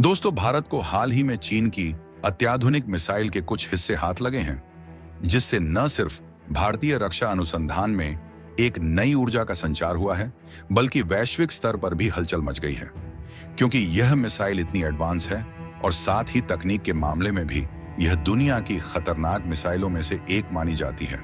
दोस्तों, भारत को हाल ही में चीन की अत्याधुनिक मिसाइल के कुछ हिस्से हाथ लगे हैं, जिससे न सिर्फ भारतीय रक्षा अनुसंधान में एक नई ऊर्जा का संचार हुआ है, बल्कि वैश्विक स्तर पर भी हलचल मच गई है। क्योंकि यह मिसाइल इतनी एडवांस है और साथ ही तकनीक के मामले में भी यह दुनिया की खतरनाक मिसाइलों में से एक मानी जाती है।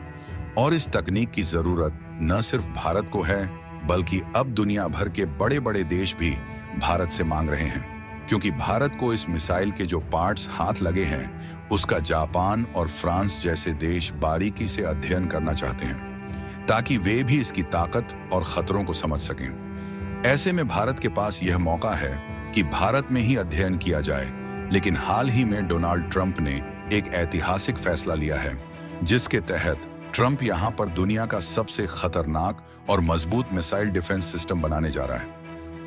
और इस तकनीक की जरूरत न सिर्फ भारत को है, बल्कि अब दुनिया भर के बड़े बड़े देश भी भारत से मांग रहे हैं, क्योंकि भारत को इस मिसाइल के जो पार्ट्स हाथ लगे हैं, उसका जापान और फ्रांस जैसे देश बारीकी से अध्ययन करना चाहते हैं, ताकि वे भी इसकी ताकत और खतरों को समझ सकें। ऐसे में भारत के पास यह मौका है कि भारत में ही अध्ययन किया जाए। लेकिन हाल ही में डोनाल्ड ट्रंप ने एक ऐतिहासिक फैसला लिया है, जिसके तहत ट्रंप यहां पर दुनिया का सबसे खतरनाक और मजबूत मिसाइल डिफेंस सिस्टम बनाने जा रहा है।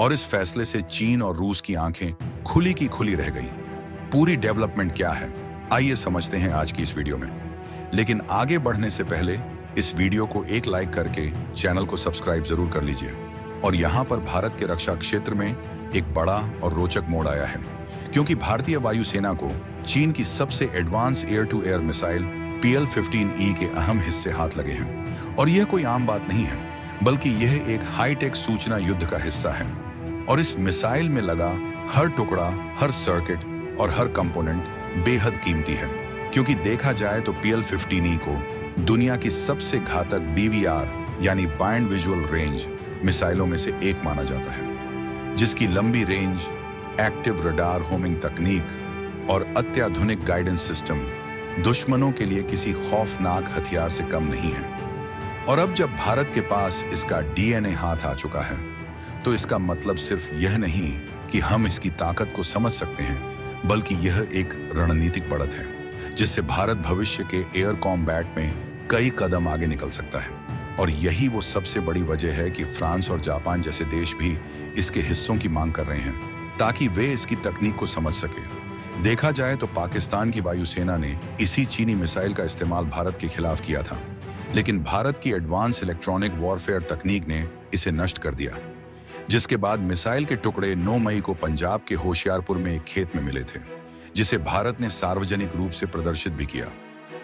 और इस फैसले से चीन और रूस की आंखें खुली की खुली रह गई। पूरी डेवलपमेंट क्या है, आइए समझते हैं आज की इस वीडियो में। लेकिन आगे बढ़ने से पहले इस वीडियो को एक लाइक करके चैनल को सब्सक्राइब जरूर कर लीजिए। और यहाँ पर भारत के रक्षा क्षेत्र में एक बड़ा और रोचक मोड़ आया है, क्योंकि भारतीय वायुसेना को चीन की सबसे advance air to air missile PL-15E के अहम हिस्से हाथ लगे हैं। और यह कोई आम बात नहीं है, बल्कि यह एक हाईटेक सूचना युद्ध का हिस्सा है। और इस मिसाइल में लगा हर टुकड़ा, हर सर्किट और हर कंपोनेंट बेहद कीमती है, क्योंकि देखा जाए तो PL-15E को दुनिया की सबसे घातक BVR यानी बाइंड विजुअल रेंज मिसाइलों में से एक माना जाता है, जिसकी लंबी रेंज, एक्टिव रडार होमिंग तकनीक और अत्याधुनिक गाइडेंस सिस्टम दुश्मनों के लिए किसी खौफनाक हथियार से कम नहीं है। और अब जब भारत के पास इसका DNA हाथ आ चुका है, तो इसका मतलब सिर्फ यह नहीं कि हम इसकी ताकत को समझ सकते हैं, बल्कि यह एक रणनीतिक बढ़त है, जिससे भारत भविष्य के एयर कॉम्बैट में कई कदम आगे निकल सकता है। और यही वो सबसे बड़ी वजह है कि फ्रांस और जापान जैसे देश भी इसके हिस्सों की मांग कर रहे हैं, ताकि वे इसकी तकनीक को समझ सके। देखा जाए तो पाकिस्तान की वायुसेना ने इसी चीनी मिसाइल का इस्तेमाल भारत के खिलाफ किया था, लेकिन भारत की एडवांस इलेक्ट्रॉनिक वॉरफेयर तकनीक ने इसे नष्ट कर दिया, जिसके बाद मिसाइल के टुकड़े 9 मई को पंजाब के होशियारपुर में एक खेत में मिले थे, जिसे भारत ने सार्वजनिक रूप से प्रदर्शित भी किया।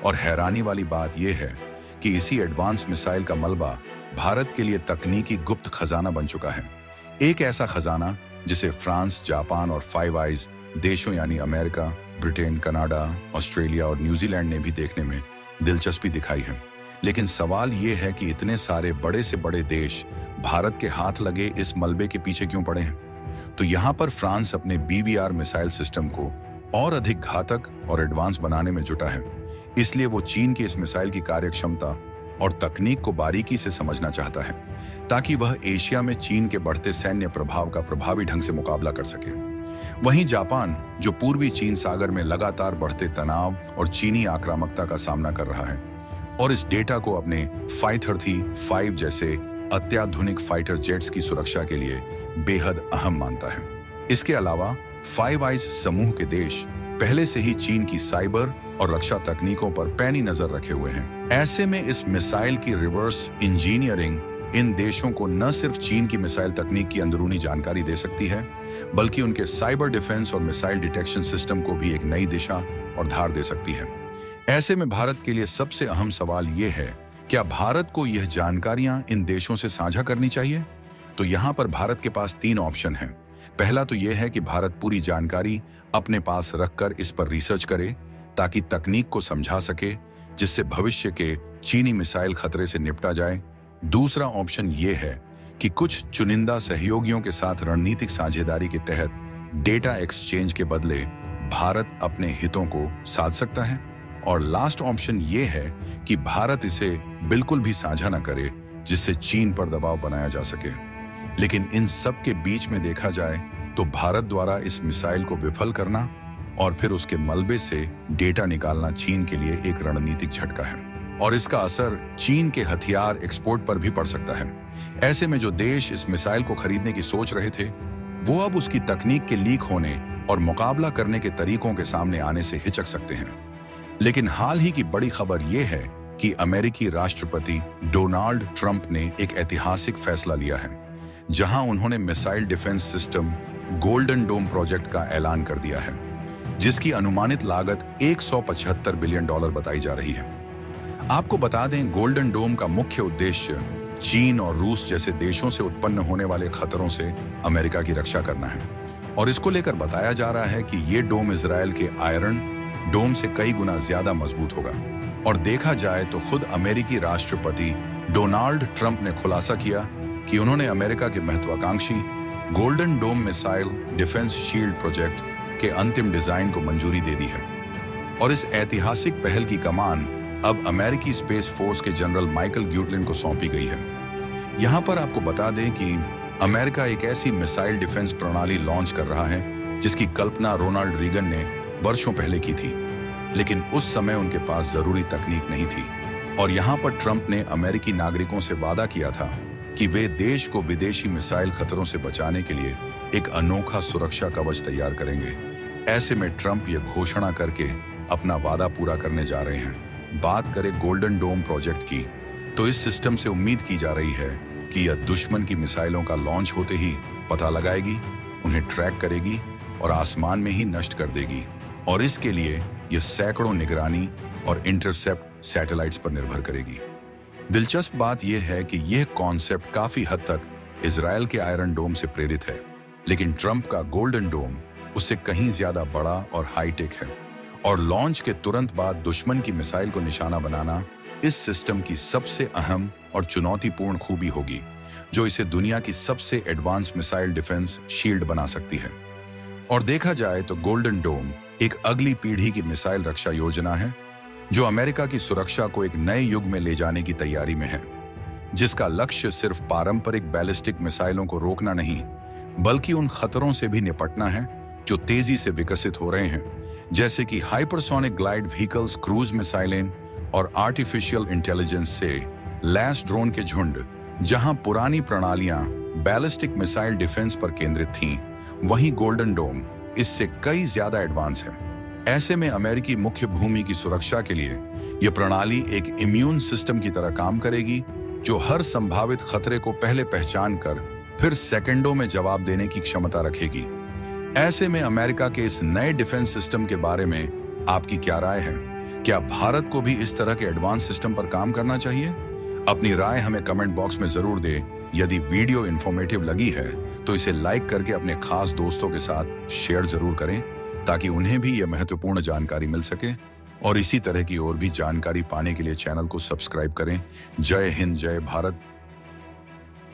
और हैरानी वाली बात यह है कि इसी एडवांस मिसाइल का मलबा भारत के लिए तकनीकी गुप्त खजाना बन चुका है। एक ऐसा खजाना जिसे फ्रांस, जापान और फाइव आइज देशों यानी अमेरिका, ब्रिटेन, कनाडा, ऑस्ट्रेलिया और न्यूजीलैंड ने भी देखने में दिलचस्पी दिखाई है। लेकिन सवाल ये है कि इतने सारे बड़े से बड़े देश भारत के हाथ लगे इस मलबे के पीछे क्यों पड़े हैं? तो यहाँ पर फ्रांस अपने BVR मिसाइल सिस्टम को और अधिक घातक और एडवांस बनाने में जुटा है। इसलिए वो चीन की इस मिसाइल की कार्यक्षमता और तकनीक को बारीकी से समझना चाहता है, ताकि वह एशिया में चीन के बढ़ते सैन्य प्रभाव का प्रभावी ढंग से मुकाबला कर सके। वहीं जापान, जो पूर्वी चीन सागर में लगातार बढ़ते तनाव और चीनी आक्रामकता का सामना कर रहा है, और इस डेटा को अपने फाइटर 5 जैसे अत्याधुनिक फाइटर जेट्स की सुरक्षा के लिए बेहद अहम मानता है। इसके अलावा फाइव आइज समूह के देश पहले से ही चीन की साइबर और रक्षा तकनीकों पर पैनी नजर रखे हुए हैं। ऐसे में इस मिसाइल की रिवर्स इंजीनियरिंग इन देशों को न सिर्फ चीन की मिसाइल तकनीक की अंदरूनी जानकारी दे सकती है, बल्कि उनके साइबर डिफेंस और मिसाइल डिटेक्शन सिस्टम को भी एक नई दिशा और धार दे सकती है। ऐसे में भारत के लिए सबसे अहम सवाल यह है, क्या भारत को यह जानकारियां इन देशों से साझा करनी चाहिए? तो यहाँ पर भारत के पास 3 ऑप्शन हैं। पहला तो यह है कि भारत पूरी जानकारी अपने पास रखकर इस पर रिसर्च करे, ताकि तकनीक को समझा सके, जिससे भविष्य के चीनी मिसाइल खतरे से निपटा जाए। दूसरा ऑप्शन यह है कि कुछ चुनिंदा सहयोगियों के साथ रणनीतिक साझेदारी के तहत डेटा एक्सचेंज के बदले भारत अपने हितों को साध सकता है। और लास्ट ऑप्शन ये है कि भारत इसे बिल्कुल भी साझा न करे, जिससे चीन पर दबाव बनाया जा सके। लेकिन इन सब के बीच में देखा जाए तो भारत द्वारा इस मिसाइल को विफल करना और फिर उसके मलबे से डेटा निकालना चीन के लिए एक रणनीतिक झटका है, और इसका असर चीन के हथियार एक्सपोर्ट पर भी पड़ सकता है। ऐसे में जो देश इस मिसाइल को खरीदने की सोच रहे थे, वो अब उसकी तकनीक के लीक होने और मुकाबला करने के तरीकों के सामने आने से हिचक सकते हैं। लेकिन हाल ही की बड़ी खबर यह है कि अमेरिकी राष्ट्रपति डोनाल्ड ट्रंप ने एक ऐतिहासिक फैसला लिया है, जहां उन्होंने मिसाइल डिफेंस सिस्टम गोल्डन डोम प्रोजेक्ट का ऐलान कर दिया है, जिसकी अनुमानित लागत $175 बिलियन बताई जा रही है। आपको बता दें, गोल्डन डोम का मुख्य उद्देश्य चीन और रूस जैसे देशों से उत्पन्न होने वाले खतरों से अमेरिका की रक्षा करना है। और इसको लेकर बताया जा रहा है कि ये डोम इजरायल के आयरन डोम से कई गुना ज्यादा मजबूत होगा। और देखा जाए तो खुद अमेरिकी राष्ट्रपति डोनाल्ड ट्रंप ने खुलासा किया कि उन्होंने अमेरिका के महत्वाकांक्षी golden dome missile defence shield project के अंतिम डिजाइन को मंजूरी दे दी है। और इस ऐतिहासिक पहल की कमान अब अमेरिकी स्पेस फोर्स के जनरल माइकल ग्यूटलिन को सौंपी गई है। यहां पर आपको बता दें कि अमेरिका एक ऐसी मिसाइल डिफेंस प्रणाली लॉन्च कर रहा है जिसकी कल्पना रोनाल्ड रीगन ने वर्षों पहले की थी, लेकिन उस समय उनके पास जरूरी तकनीक नहीं थी। और यहां पर ट्रंप ने अमेरिकी नागरिकों से वादा किया था कि वे देश को विदेशी मिसाइल खतरों से बचाने के लिए एक अनोखा सुरक्षा कवच तैयार करेंगे। ऐसे में ट्रंप ये घोषणा करके अपना वादा पूरा करने जा रहे हैं। बात करें गोल्डन डोम प्रोजेक्ट की, तो इस सिस्टम से उम्मीद की जा रही है कि यह दुश्मन की मिसाइलों का लॉन्च होते ही पता लगाएगी, उन्हें ट्रैक करेगी और आसमान में ही नष्ट कर देगी। और इसके लिए यह सैकड़ों निगरानी और इंटरसेप्ट सैटेलाइट्स पर निर्भर करेगी। दिलचस्प बात यह है कि यह कॉन्सेप्ट काफी हद तक इजरायल के आयरन डोम से प्रेरित है, लेकिन ट्रंप का गोल्डन डोम उससे कहीं ज्यादा बड़ा और हाईटेक है। और लॉन्च के तुरंत बाद दुश्मन की मिसाइल को निशाना बनाना इस सिस्टम की सबसे अहम और चुनौतीपूर्ण खूबी होगी, जो इसे दुनिया की सबसे एडवांस मिसाइल डिफेंस शील्ड बना सकती है। और देखा जाए तो गोल्डन डोम एक अगली पीढ़ी की मिसाइल रक्षा योजना है, जो अमेरिका की सुरक्षा को एक नए युग में ले जाने की तैयारी में है, जिसका लक्ष्य सिर्फ पारंपरिक बैलिस्टिक मिसाइलों को रोकना नहीं, बल्कि उन खतरों से भी निपटना है जो तेजी से विकसित हो रहे हैं, जैसे कि हाइपरसोनिक ग्लाइड व्हीकल्स, क्रूज मिसाइलें और आर्टिफिशियल इंटेलिजेंस से लैस ड्रोन के झुंड। जहां पुरानी प्रणालियां बैलिस्टिक मिसाइल डिफेंस पर केंद्रित थीं, वहीं गोल्डन डोम इससे कई ज्यादा एडवांस है। ऐसे में अमेरिकी मुख्य भूमि की सुरक्षा के लिए यह प्रणाली एक इम्यून सिस्टम की तरह काम करेगी, जो हर संभावित खतरे को पहले पहचान कर फिर सेकंडों में जवाब देने की क्षमता रखेगी। ऐसे में अमेरिका के इस नए डिफेंस सिस्टम के बारे में आपकी क्या राय है? क्या भारत को भी इस तरह के एडवांस सिस्टम पर काम करना चाहिए? अपनी राय हमें कमेंट बॉक्स में जरूर दें। यदि वीडियो इंफॉर्मेटिव लगी है तो इसे लाइक करके अपने खास दोस्तों के साथ शेयर जरूर करें, ताकि उन्हें भी यह महत्वपूर्ण जानकारी मिल सके। और इसी तरह की और भी जानकारी पाने के लिए चैनल को सब्सक्राइब करें। जय हिंद, जय भारत।